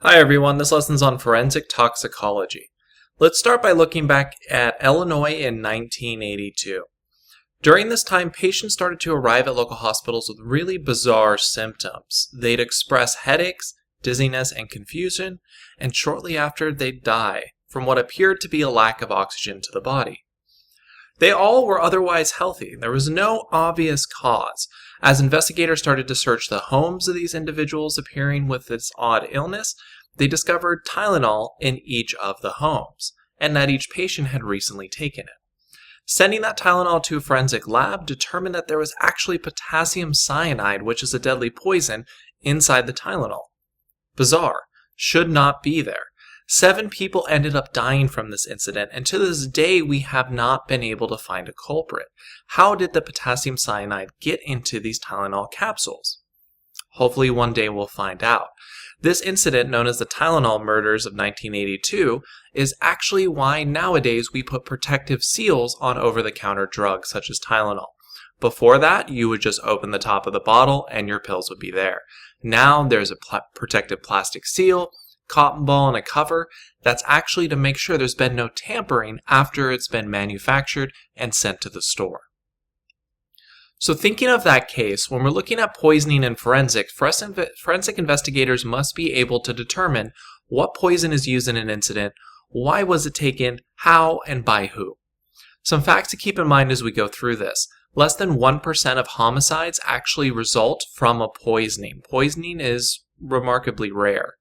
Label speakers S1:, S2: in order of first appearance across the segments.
S1: Hi everyone, this lesson's on forensic toxicology. Let's start by looking back at Illinois in 1982. During this time, patients started to arrive at local hospitals with really bizarre symptoms. They'd express headaches, dizziness, and confusion, and shortly after they'd die from what appeared to be a lack of oxygen to the body. They all were otherwise healthy. There was no obvious cause. As investigators started to search the homes of these individuals appearing with this odd illness, they discovered Tylenol in each of the homes, and that each patient had recently taken it. Sending that Tylenol to a forensic lab determined that there was actually potassium cyanide, which is a deadly poison, inside the Tylenol. Bizarre. Should not be there. 7 people ended up dying from this incident, and to this day we have not been able to find a culprit. How did the potassium cyanide get into these Tylenol capsules? Hopefully one day we'll find out. This incident, known as the Tylenol murders of 1982, is actually why nowadays we put protective seals on over-the-counter drugs such as Tylenol. Before that, you would just open the top of the bottle and your pills would be there. Now there's a protective plastic seal, cotton ball, and a cover that's actually to make sure there's been no tampering after it's been manufactured and sent to the store. So thinking of that case, when we're looking at poisoning in forensics, forensic investigators must be able to determine what poison is used in an incident, why was it taken, how, and by who. Some facts to keep in mind as we go through this. Less than 1% of homicides actually result from a poisoning. Poisoning is remarkably rare.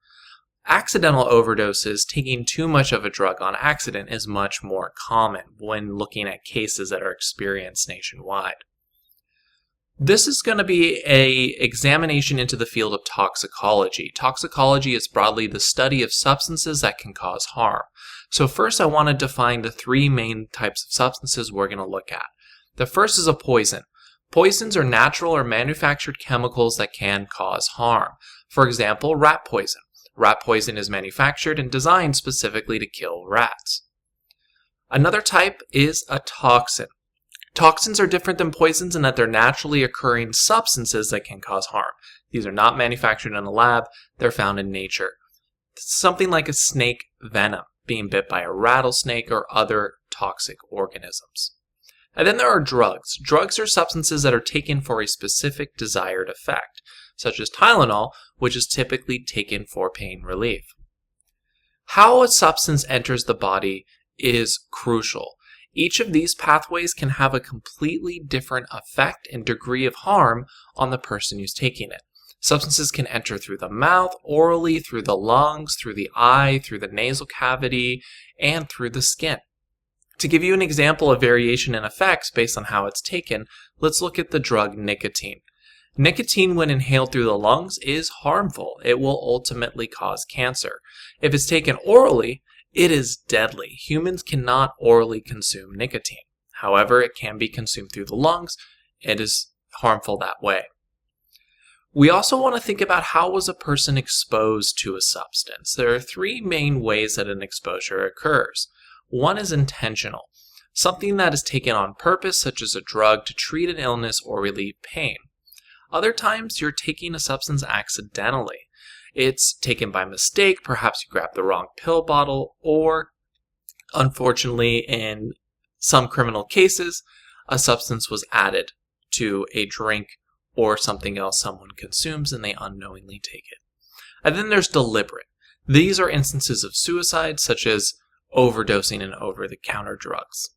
S1: Accidental overdoses, taking too much of a drug on accident, is much more common when looking at cases that are experienced nationwide. This is going to be an examination into the field of toxicology. Toxicology is broadly the study of substances that can cause harm. So first I want to define the 3 main types of substances we're going to look at. The first is a poison. Poisons are natural or manufactured chemicals that can cause harm. For example, rat poison. Rat poison is manufactured and designed specifically to kill rats. Another type is a toxin. Toxins are different than poisons in that they're naturally occurring substances that can cause harm. These are not manufactured in a lab, they're found in nature. Something like a snake venom, being bit by a rattlesnake or other toxic organisms. And then there are drugs. Drugs are substances that are taken for a specific desired effect, such as Tylenol, which is typically taken for pain relief. How a substance enters the body is crucial. Each of these pathways can have a completely different effect and degree of harm on the person who's taking it. Substances can enter through the mouth, orally, through the lungs, through the eye, through the nasal cavity, and through the skin. To give you an example of variation in effects based on how it's taken, let's look at the drug nicotine. Nicotine, when inhaled through the lungs, is harmful. It will ultimately cause cancer. If it's taken orally, it is deadly. Humans cannot orally consume nicotine. However, it can be consumed through the lungs. It is harmful that way. We also want to think about how was a person exposed to a substance. There are 3 main ways that an exposure occurs. One is intentional, something that is taken on purpose, such as a drug to treat an illness or relieve pain. Other times, you're taking a substance accidentally. It's taken by mistake, perhaps you grabbed the wrong pill bottle, or, unfortunately, in some criminal cases, a substance was added to a drink or something else someone consumes and they unknowingly take it. And then there's deliberate. These are instances of suicide, such as overdosing in over-the-counter drugs.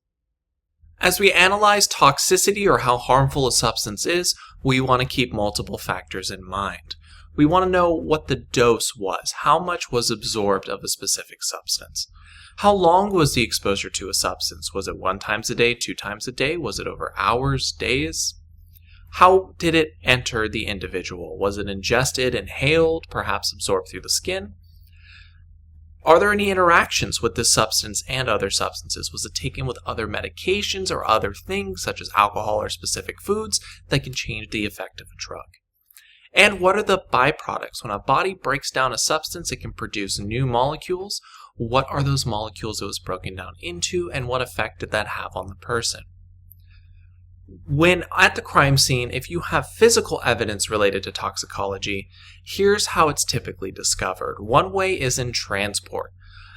S1: As we analyze toxicity or how harmful a substance is, we want to keep multiple factors in mind. We want to know what the dose was, how much was absorbed of a specific substance. How long was the exposure to a substance? Was it 1 time a day, 2 times a day? Was it over hours, days? How did it enter the individual? Was it ingested, inhaled, perhaps absorbed through the skin? Are there any interactions with this substance and other substances? Was it taken with other medications or other things, such as alcohol or specific foods, that can change the effect of a drug? And what are the byproducts? When a body breaks down a substance, it can produce new molecules. What are those molecules it was broken down into, and what effect did that have on the person? When at the crime scene, if you have physical evidence related to toxicology, here's how it's typically discovered. One way is in transport.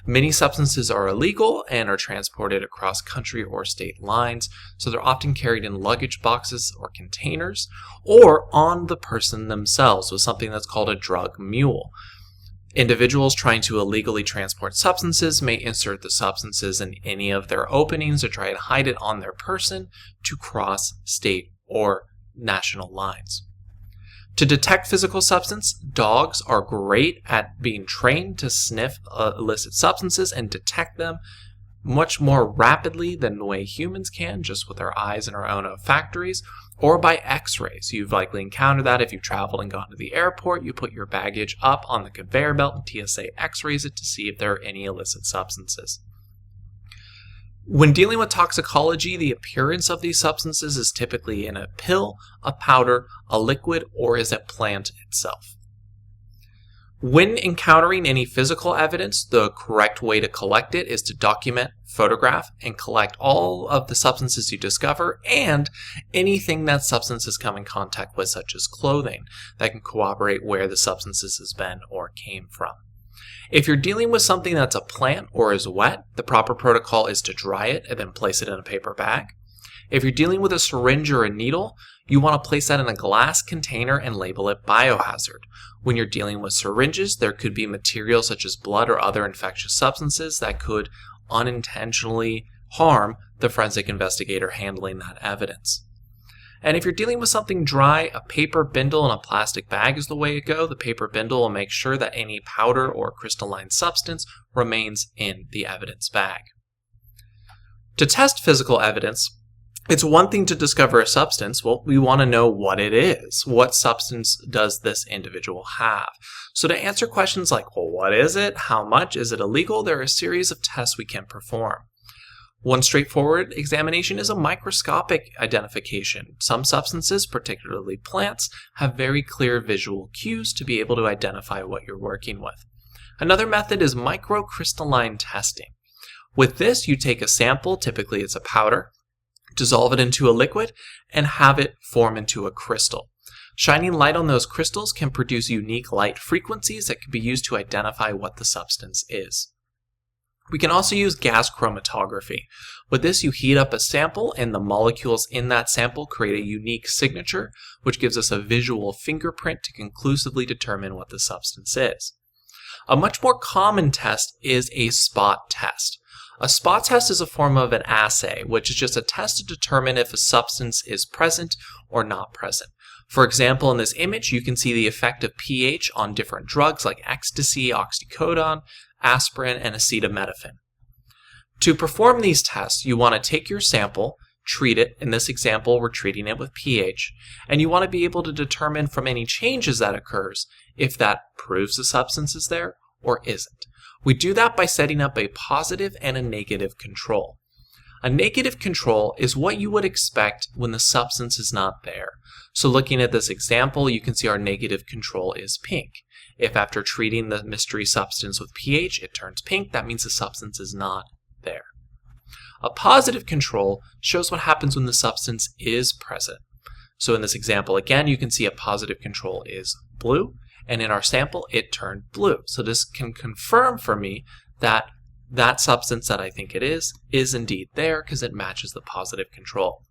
S1: Many substances are illegal and are transported across country or state lines, so they're often carried in luggage boxes or containers, or on the person themselves with something that's called a drug mule. Individuals trying to illegally transport substances may insert the substances in any of their openings or try to hide it on their person to cross state or national lines. To detect physical substance, dogs are great at being trained to sniff illicit substances and detect them much more rapidly than the way humans can, just with our eyes and our own olfactories, or by x-rays. You've likely encountered that if you've traveled and gone to the airport. You put your baggage up on the conveyor belt and TSA x-rays it to see if there are any illicit substances. When dealing with toxicology, the appearance of these substances is typically in a pill, a powder, a liquid, or is a plant itself. When encountering any physical evidence, the correct way to collect it is to document, photograph, and collect all of the substances you discover and anything that substance has come in contact with, such as clothing, that can corroborate where the substances has been or came from. If you're dealing with something that's a plant or is wet, the proper protocol is to dry it and then place it in a paper bag. If you're dealing with a syringe or a needle, you want to place that in a glass container and label it biohazard. When you're dealing with syringes, there could be materials such as blood or other infectious substances that could unintentionally harm the forensic investigator handling that evidence. And if you're dealing with something dry, a paper bindle and a plastic bag is the way to go. The paper bindle will make sure that any powder or crystalline substance remains in the evidence bag. To test physical evidence, it's one thing to discover a substance. Well, we want to know what it is. What substance does this individual have? So to answer questions like, well, what is it? How much? Is it illegal? There are a series of tests we can perform. One straightforward examination is a microscopic identification. Some substances, particularly plants, have very clear visual cues to be able to identify what you're working with. Another method is microcrystalline testing. With this, you take a sample, typically it's a powder, dissolve it into a liquid, and have it form into a crystal. Shining light on those crystals can produce unique light frequencies that can be used to identify what the substance is. We can also use gas chromatography. With this, you heat up a sample and the molecules in that sample create a unique signature, which gives us a visual fingerprint to conclusively determine what the substance is. A much more common test is a spot test. A spot test is a form of an assay, which is just a test to determine if a substance is present or not present. For example, in this image, you can see the effect of pH on different drugs like ecstasy, oxycodone, aspirin, and acetaminophen. To perform these tests, you want to take your sample, treat it. In this example, we're treating it with pH, and you want to be able to determine from any changes that occurs if that proves the substance is there or isn't. We do that by setting up a positive and a negative control. A negative control is what you would expect when the substance is not there. So looking at this example, you can see our negative control is pink. If after treating the mystery substance with pH, it turns pink, that means the substance is not there. A positive control shows what happens when the substance is present. So in this example, again, you can see a positive control is blue, and in our sample, it turned blue. So this can confirm for me that that substance that I think it is indeed there because it matches the positive control.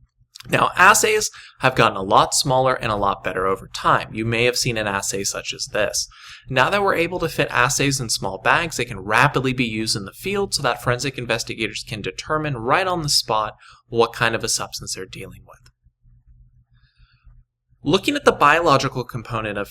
S1: Now, assays have gotten a lot smaller and a lot better over time. You may have seen an assay such as this. Now that we're able to fit assays in small bags, they can rapidly be used in the field so that forensic investigators can determine right on the spot what kind of a substance they're dealing with. Looking at the biological component of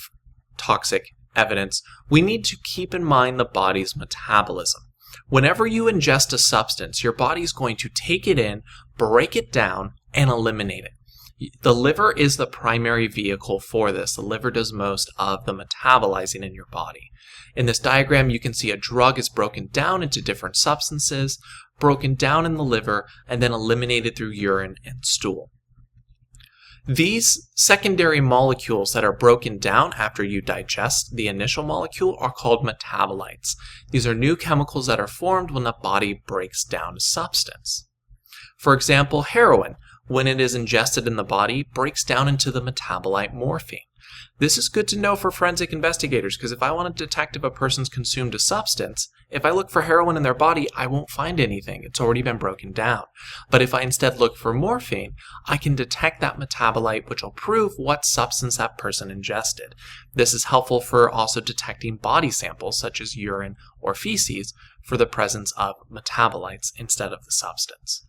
S1: toxic evidence, we need to keep in mind the body's metabolism. Whenever you ingest a substance, your body is going to take it in, break it down, and eliminate it. The liver is the primary vehicle for this. The liver does most of the metabolizing in your body. In this diagram, you can see a drug is broken down into different substances, broken down in the liver, and then eliminated through urine and stool. These secondary molecules that are broken down after you digest the initial molecule are called metabolites. These are new chemicals that are formed when the body breaks down a substance. For example, heroin. when it is ingested in the body, breaks down into the metabolite morphine. This is good to know for forensic investigators because if I want to detect if a person's consumed a substance, if I look for heroin in their body, I won't find anything. It's already been broken down. But if I instead look for morphine, I can detect that metabolite, which will prove what substance that person ingested. This is helpful for also detecting body samples, such as urine or feces, for the presence of metabolites instead of the substance.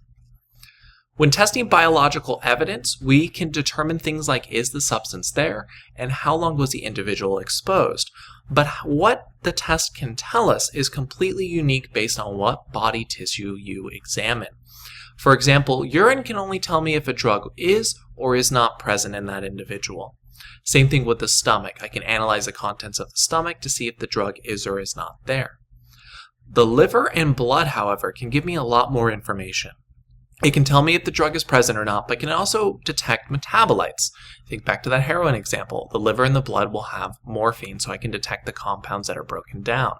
S1: When testing biological evidence, we can determine things like is the substance there and how long was the individual exposed. But what the test can tell us is completely unique based on what body tissue you examine. For example, urine can only tell me if a drug is or is not present in that individual. Same thing with the stomach. I can analyze the contents of the stomach to see if the drug is or is not there. The liver and blood, however, can give me a lot more information. It can tell me if the drug is present or not, but can also detect metabolites. Think back to that heroin example. The liver and the blood will have morphine, so I can detect the compounds that are broken down.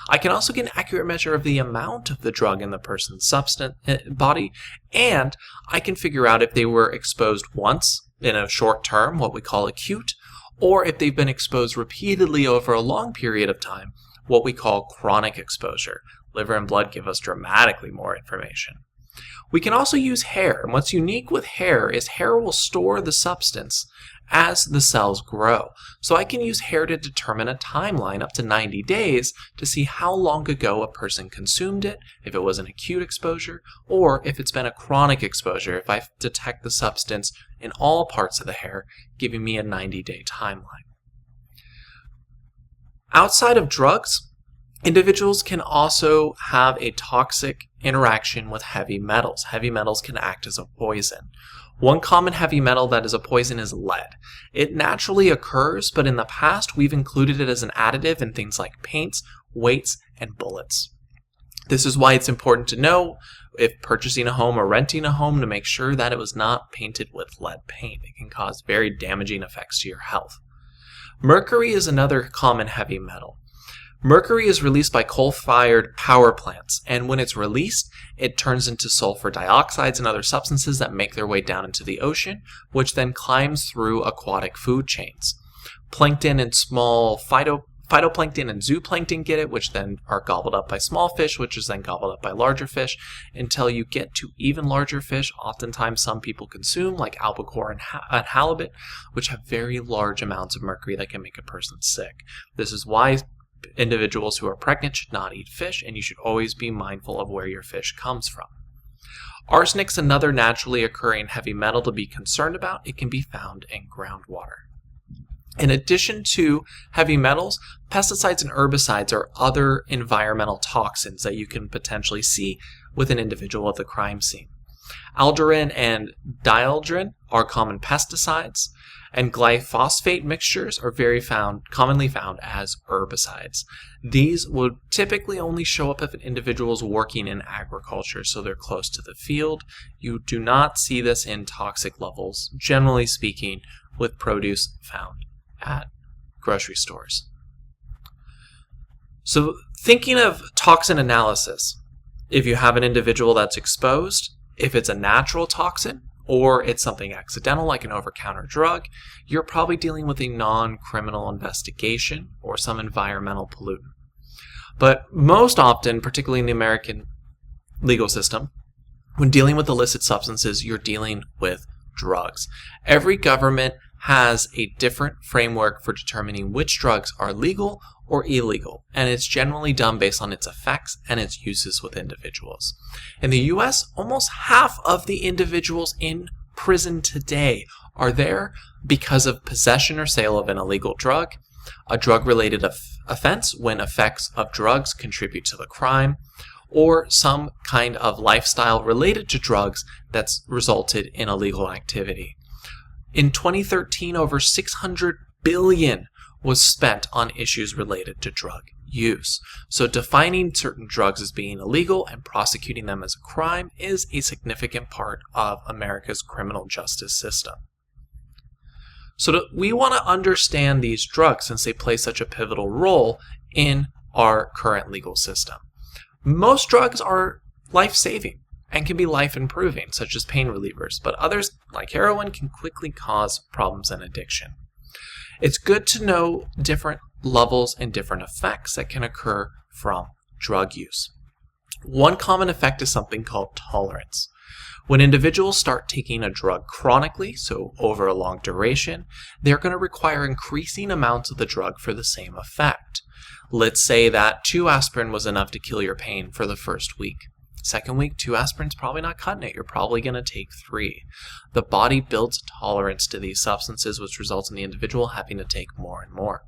S1: I can also get an accurate measure of the amount of the drug in the person's body, and I can figure out if they were exposed once in a short term, what we call acute, or if they've been exposed repeatedly over a long period of time, what we call chronic exposure. Liver and blood give us dramatically more information. We can also use hair, and what's unique with hair is hair will store the substance as the cells grow. So I can use hair to determine a timeline up to 90 days to see how long ago a person consumed it, if it was an acute exposure, or if it's been a chronic exposure, if I detect the substance in all parts of the hair, giving me a 90-day timeline. Outside of drugs, individuals can also have a toxic interaction with heavy metals. Heavy metals can act as a poison. One common heavy metal that is a poison is lead. It naturally occurs, but in the past we've included it as an additive in things like paints, weights, and bullets. This is why it's important to know if purchasing a home or renting a home to make sure that it was not painted with lead paint. It can cause very damaging effects to your health. Mercury is another common heavy metal. Mercury is released by coal-fired power plants, and when it's released, it turns into sulfur dioxides and other substances that make their way down into the ocean, which then climbs through aquatic food chains. Plankton and small phytoplankton and zooplankton get it, which then are gobbled up by small fish, which is then gobbled up by larger fish, until you get to even larger fish. Oftentimes some people consume, like albacore and halibut, which have very large amounts of mercury that can make a person sick. This is why individuals who are pregnant should not eat fish, and you should always be mindful of where your fish comes from. Arsenic's another naturally occurring heavy metal to be concerned about. It can be found in groundwater. In addition to heavy metals, pesticides and herbicides are other environmental toxins that you can potentially see with an individual at the crime scene. Aldrin and dieldrin are common pesticides, and glyphosate mixtures are commonly found as herbicides. These would typically only show up if an individual is working in agriculture, so they're close to the field. You do not see this in toxic levels, generally speaking, with produce found at grocery stores. So thinking of toxin analysis, if you have an individual that's exposed, if it's a natural toxin, or it's something accidental like an over-the-counter drug, you're probably dealing with a non-criminal investigation or some environmental pollutant. But most often, particularly in the American legal system, when dealing with illicit substances, you're dealing with drugs. Every government has a different framework for determining which drugs are legal or illegal, and it's generally done based on its effects and its uses with individuals. In the US, almost half of the individuals in prison today are there because of possession or sale of an illegal drug, a drug-related offense when effects of drugs contribute to the crime, or some kind of lifestyle related to drugs that's resulted in illegal activity. In 2013, over $600 billion was spent on issues related to drug use. So defining certain drugs as being illegal and prosecuting them as a crime is a significant part of America's criminal justice system. So we want to understand these drugs since they play such a pivotal role in our current legal system. Most drugs are life-saving, and can be life-improving, such as pain relievers, but others, like heroin, can quickly cause problems and addiction. It's good to know different levels and different effects that can occur from drug use. One common effect is something called tolerance. When individuals start taking a drug chronically, so over a long duration, they're going to require increasing amounts of the drug for the same effect. Let's say that 2 aspirin was enough to kill your pain for the first week. Second week, 2 aspirin's probably not cutting it. You're probably going to take 3. The body builds tolerance to these substances, which results in the individual having to take more and more.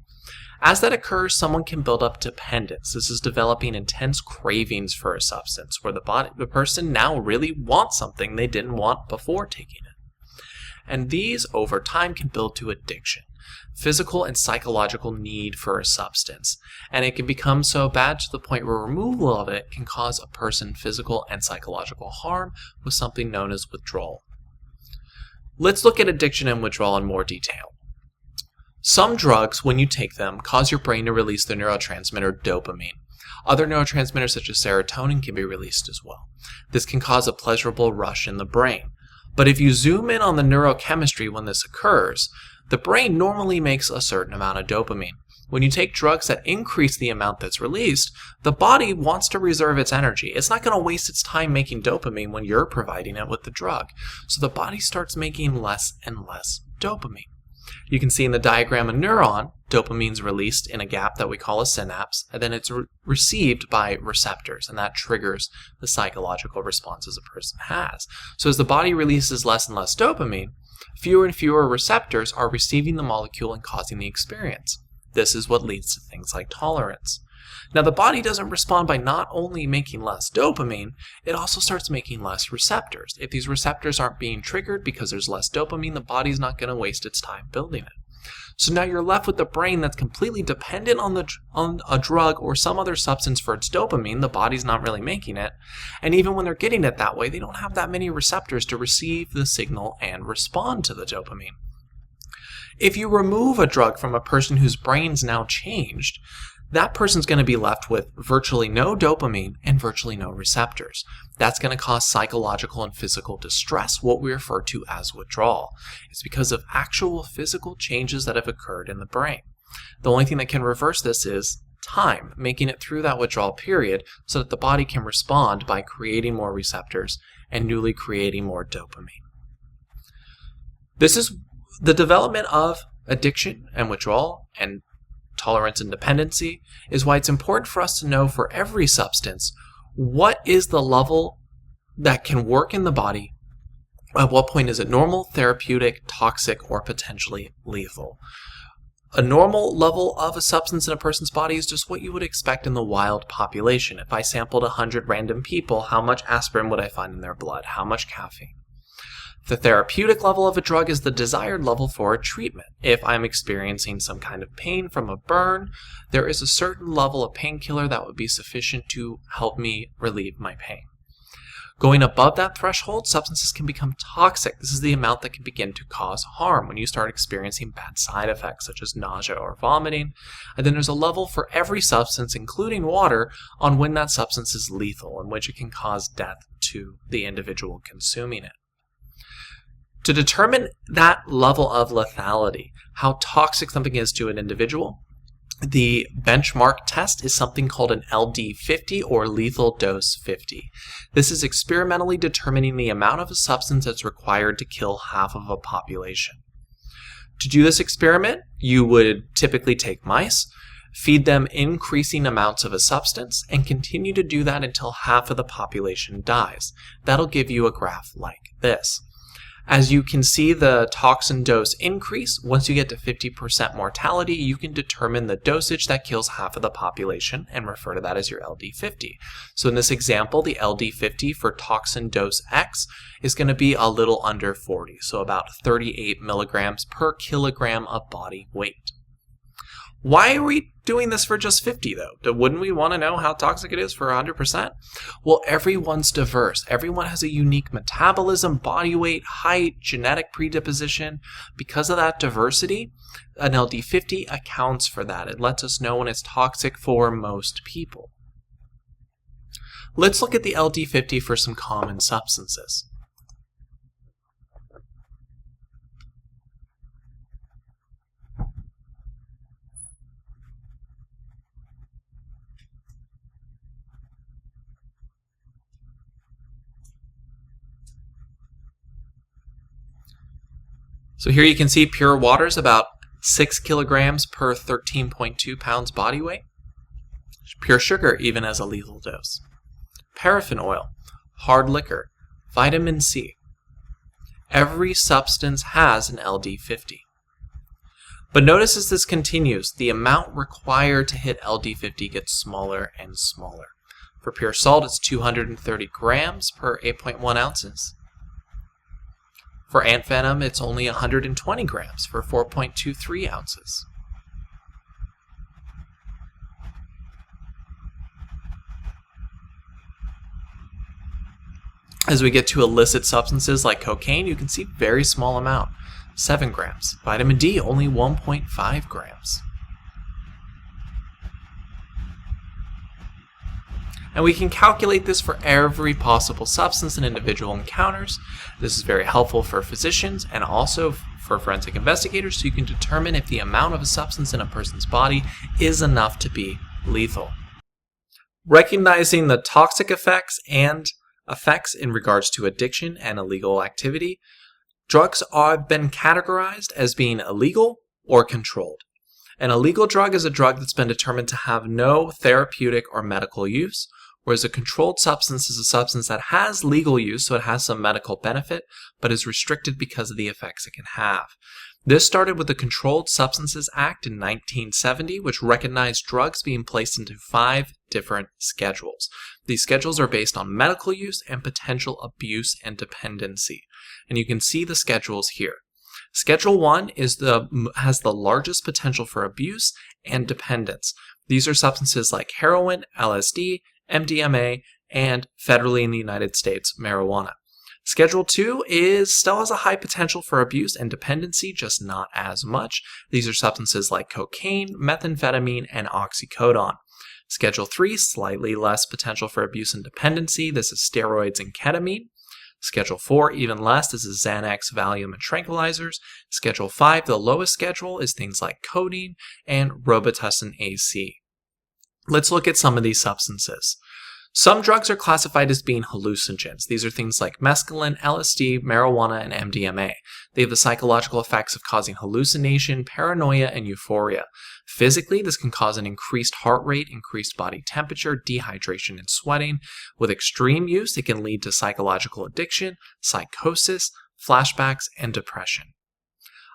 S1: As that occurs, someone can build up dependence. This is developing intense cravings for a substance, where the person now really wants something they didn't want before taking it. And these, over time, can build to addiction, physical and psychological need for a substance. And it can become so bad to the point where removal of it can cause a person physical and psychological harm with something known as withdrawal. Let's look at addiction and withdrawal in more detail. Some drugs, when you take them, cause your brain to release the neurotransmitter dopamine. Other neurotransmitters such as serotonin can be released as well. This can cause a pleasurable rush in the brain. But if you zoom in on the neurochemistry when this occurs, the brain normally makes a certain amount of dopamine. When you take drugs that increase the amount that's released, the body wants to reserve its energy. It's not going to waste its time making dopamine when you're providing it with the drug. So the body starts making less and less dopamine. You can see in the diagram a neuron, dopamine's released in a gap that we call a synapse, and then it's received by receptors, and that triggers the psychological responses a person has. So as the body releases less and less dopamine, fewer and fewer receptors are receiving the molecule and causing the experience. This is what leads to things like tolerance. Now, the body doesn't respond by not only making less dopamine, it also starts making less receptors. If these receptors aren't being triggered because there's less dopamine, the body's not going to waste its time building it. So now you're left with the brain that's completely dependent on a drug or some other substance for its dopamine. The body's not really making it. And even when they're getting it that way, they don't have that many receptors to receive the signal and respond to the dopamine. If you remove a drug from a person whose brain's now changed, that person's going to be left with virtually no dopamine and virtually no receptors. That's going to cause psychological and physical distress, what we refer to as withdrawal. It's because of actual physical changes that have occurred in the brain. The only thing that can reverse this is time, making it through that withdrawal period so that the body can respond by creating more receptors and newly creating more dopamine. This is the development of addiction and withdrawal and tolerance and dependency is why it's important for us to know for every substance what is the level that can work in the body, at what point is it normal, therapeutic, toxic, or potentially lethal. A normal level of a substance in a person's body is just what you would expect in the wild population. If I sampled 100 random people, how much aspirin would I find in their blood? How much caffeine? The therapeutic level of a drug is the desired level for a treatment. If I'm experiencing some kind of pain from a burn, there is a certain level of painkiller that would be sufficient to help me relieve my pain. Going above that threshold, substances can become toxic. This is the amount that can begin to cause harm when you start experiencing bad side effects such as nausea or vomiting. And then there's a level for every substance, including water, on when that substance is lethal, in which it can cause death to the individual consuming it. To determine that level of lethality, how toxic something is to an individual, the benchmark test is something called an LD50 or lethal dose 50. This is experimentally determining the amount of a substance that's required to kill half of a population. To do this experiment, you would typically take mice, feed them increasing amounts of a substance, and continue to do that until half of the population dies. That'll give you a graph like this. As you can see the toxin dose increase, once you get to 50% mortality, you can determine the dosage that kills half of the population and refer to that as your LD50. So in this example, the LD50 for toxin dose X is going to be a little under 40, so about 38 milligrams per kilogram of body weight. Why are we doing this for just 50 though? Wouldn't we want to know how toxic it is for 100%? Well, everyone's diverse. Everyone has a unique metabolism, body weight, height, genetic predisposition. Because of that diversity, an LD50 accounts for that. It lets us know when it's toxic for most people. Let's look at the LD50 for some common substances. So here you can see pure water is about 6 kilograms per 13.2 pounds body weight. Pure sugar even has a lethal dose. Paraffin oil, hard liquor, vitamin C. Every substance has an LD50. But notice as this continues, the amount required to hit LD50 gets smaller and smaller. For pure salt, it's 230 grams per 8.1 ounces. For ant venom, it's only 120 grams for 4.23 ounces. As we get to illicit substances like cocaine, you can see very small amount, 7 grams. Vitamin D, only 1.5 grams. And we can calculate this for every possible substance an individual encounters. This is very helpful for physicians and also for forensic investigators, so you can determine if the amount of a substance in a person's body is enough to be lethal. Recognizing the toxic effects and effects in regards to addiction and illegal activity, drugs have been categorized as being illegal or controlled. An illegal drug is a drug that's been determined to have no therapeutic or medical use, whereas a controlled substance is a substance that has legal use, so it has some medical benefit, but is restricted because of the effects it can have. This started with the Controlled Substances Act in 1970, which recognized drugs being placed into 5 different schedules. These schedules are based on medical use and potential abuse and dependency. And you can see the schedules here. Schedule 1 has the largest potential for abuse and dependence. These are substances like heroin, LSD, MDMA, and federally in the United States, marijuana. Schedule 2 still has a high potential for abuse and dependency, just not as much. These are substances like cocaine, methamphetamine, and oxycodone. Schedule 3, slightly less potential for abuse and dependency. This is steroids and ketamine. Schedule 4, even less. This is Xanax, Valium, and tranquilizers. Schedule 5, the lowest schedule, is things like codeine and Robitussin AC. Let's look at some of these substances. Some drugs are classified as being hallucinogens. These are things like mescaline, LSD, marijuana, and MDMA. They have the psychological effects of causing hallucination, paranoia, and euphoria. Physically, this can cause an increased heart rate, increased body temperature, dehydration, and sweating. With extreme use, it can lead to psychological addiction, psychosis, flashbacks, and depression.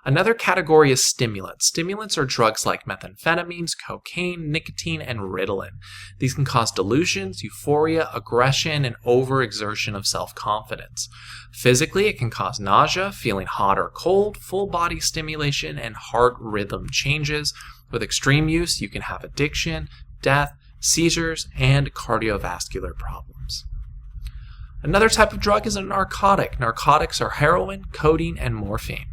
S1: Another category is stimulants. Stimulants are drugs like methamphetamines, cocaine, nicotine, and Ritalin. These can cause delusions, euphoria, aggression, and overexertion of self-confidence. Physically, it can cause nausea, feeling hot or cold, full body stimulation, and heart rhythm changes. With extreme use, you can have addiction, death, seizures, and cardiovascular problems. Another type of drug is a narcotic. Narcotics are heroin, codeine, and morphine.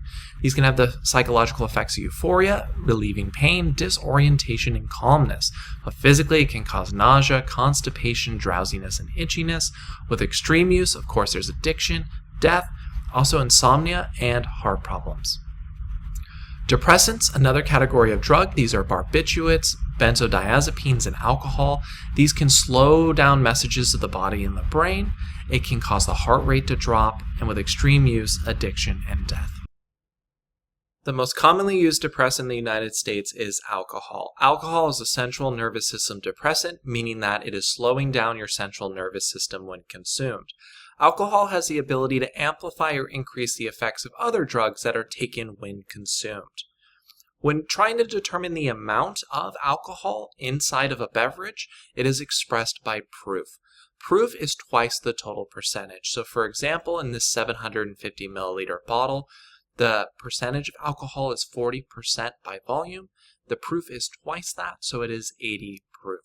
S1: These can have the psychological effects of euphoria, relieving pain, disorientation, and calmness. But physically, it can cause nausea, constipation, drowsiness, and itchiness. With extreme use, of course, there's addiction, death, also insomnia, and heart problems. Depressants, another category of drug. These are barbiturates, benzodiazepines, and alcohol. These can slow down messages to the body and the brain. It can cause the heart rate to drop, and with extreme use, addiction and death. The most commonly used depressant in the United States is alcohol. Alcohol is a central nervous system depressant, meaning that it is slowing down your central nervous system when consumed. Alcohol has the ability to amplify or increase the effects of other drugs that are taken when consumed. When trying to determine the amount of alcohol inside of a beverage, it is expressed by proof. Proof is twice the total percentage. So for example, in this 750 milliliter bottle, the percentage of alcohol is 40% by volume. The proof is twice that, so it is 80 proof.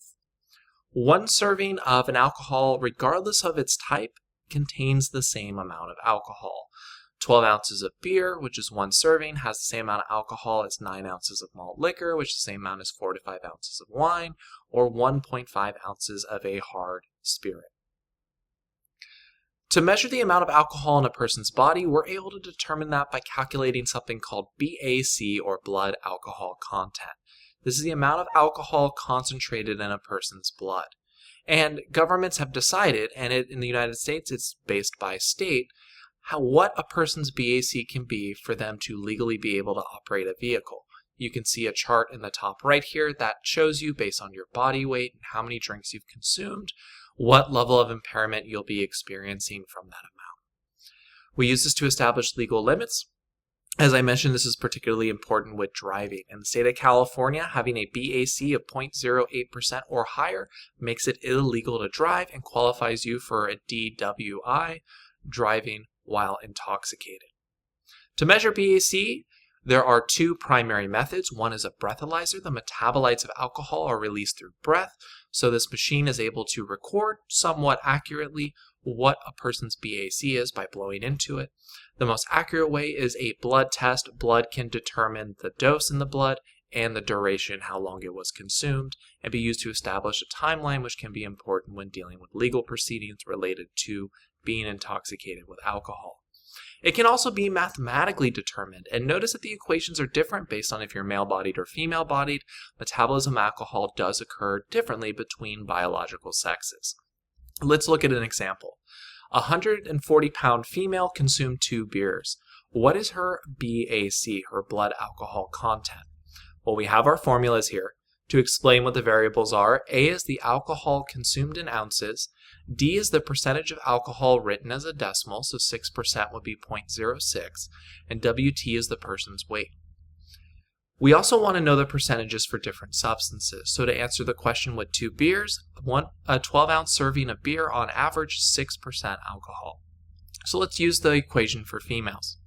S1: One serving of an alcohol, regardless of its type, contains the same amount of alcohol. 12 ounces of beer, which is one serving, has the same amount of alcohol as 9 ounces of malt liquor, which is the same amount as 4 to 5 ounces of wine, or 1.5 ounces of a hard spirit. To measure the amount of alcohol in a person's body, we're able to determine that by calculating something called BAC, or blood alcohol content. This is the amount of alcohol concentrated in a person's blood. And governments have decided, and in the United States it's based by state, what a person's BAC can be for them to legally be able to operate a vehicle. You can see a chart in the top right here that shows you, based on your body weight and how many drinks you've consumed, what level of impairment you'll be experiencing from that amount. We use this to establish legal limits. As I mentioned, this is particularly important with driving. In the state of California, having a BAC of 0.08% or higher makes it illegal to drive and qualifies you for a DWI, driving while intoxicated. To measure BAC, there are two primary methods. One is a breathalyzer. The metabolites of alcohol are released through breath, so this machine is able to record somewhat accurately what a person's BAC is by blowing into it. The most accurate way is a blood test. Blood can determine the dose in the blood and the duration, how long it was consumed, and be used to establish a timeline, which can be important when dealing with legal proceedings related to being intoxicated with alcohol. It can also be mathematically determined, and notice that the equations are different based on if you're male-bodied or female-bodied. Metabolism of alcohol does occur differently between biological sexes. Let's look at an example. A 140-pound female consumed 2 beers. What is her BAC, her blood alcohol content? Well, we have our formulas here. To explain what the variables are, A is the alcohol consumed in ounces, D is the percentage of alcohol written as a decimal, so 6% would be 0.06, and WT is the person's weight. We also want to know the percentages for different substances. So to answer the question with 2 beers, a 12-ounce serving of beer on average 6% alcohol. So let's use the equation for females.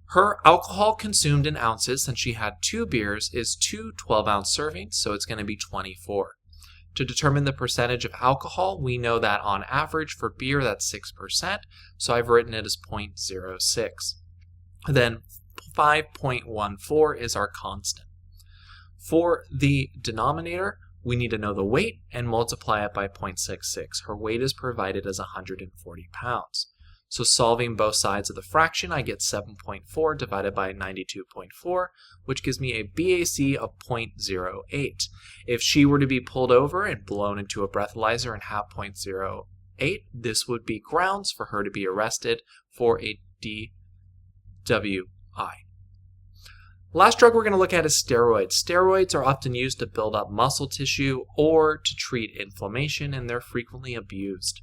S1: Her alcohol consumed in ounces, since she had 2 beers, is 2 12-ounce servings, so it's going to be 24. To determine the percentage of alcohol, we know that on average for beer that's 6%, so I've written it as 0.06. Then 5.14 is our constant. For the denominator, we need to know the weight and multiply it by 0.66. Her weight is provided as 140 pounds. So solving both sides of the fraction, I get 7.4 divided by 92.4, which gives me a BAC of 0.08. If she were to be pulled over and blown into a breathalyzer and have 0.08, this would be grounds for her to be arrested for a DWI. Last drug we're going to look at is steroids. Steroids are often used to build up muscle tissue or to treat inflammation, and they're frequently abused.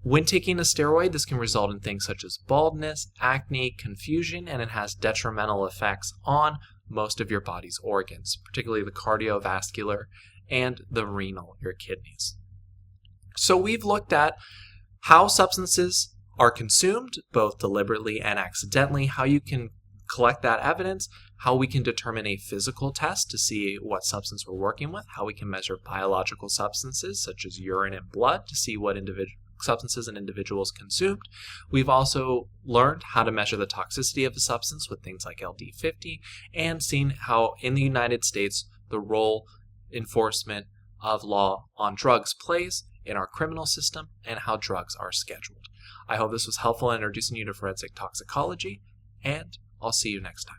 S1: When taking a steroid, this can result in things such as baldness, acne, confusion, and it has detrimental effects on most of your body's organs, particularly the cardiovascular and the renal, your kidneys. So we've looked at how substances are consumed, both deliberately and accidentally, how you can collect that evidence, how we can determine a physical test to see what substance we're working with, how we can measure biological substances such as urine and blood to see what substances and individuals consumed. We've also learned how to measure the toxicity of a substance with things like LD50, and seen how in the United States the role enforcement of law on drugs plays in our criminal system and how drugs are scheduled. I hope this was helpful in introducing you to forensic toxicology, and I'll see you next time.